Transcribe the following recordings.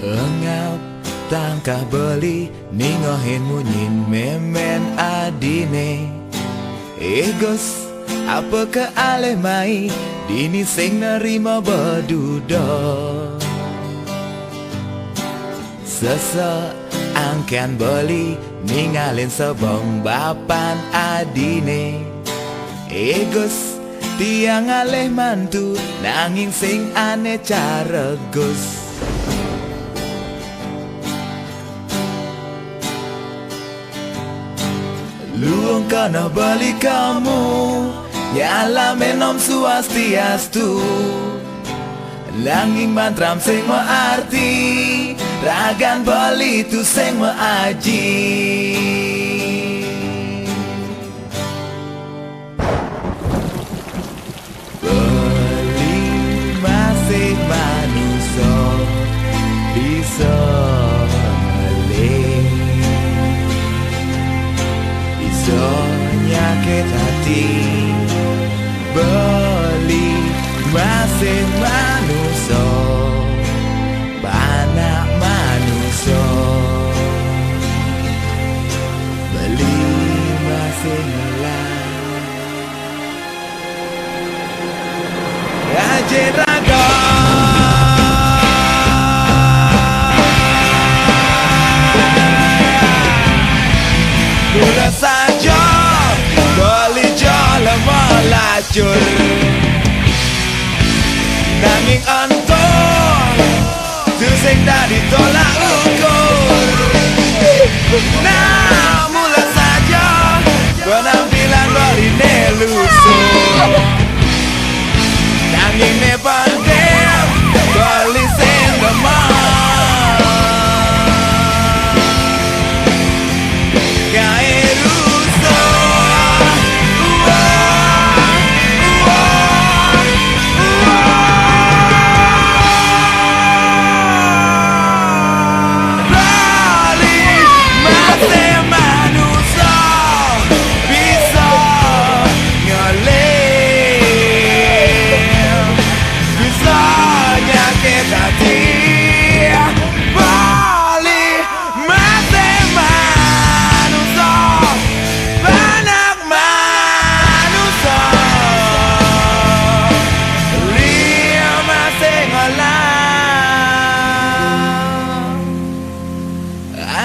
Engap tangkah beli ningohin munyin memen adine. Egos apa ke aleh mai dini sing nerima beduda. Sesek angkan beli ningalin sebong bapan adine. Egos tiang aleh mantu nanging sing aneh cara gus. Luang kana balik kamu ya Allah menom swastiastu. Langing mantram sing arti ragan bali tu sing aji. Bali masih manusia bisa melih, bisa nyakit hati. Bali masih manusia, anak manusia. Beli masih ngelah Ajen Raga. Udah saja beli jalan melacur, nanging anton tu sing dari tolak ukur. Nah mulai saja penampilan berine lusuh, nanging ne pandem beli sing demam.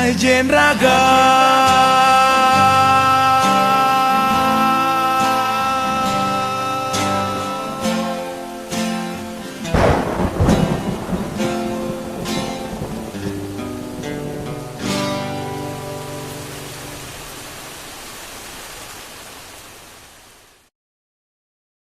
Ajen Raga.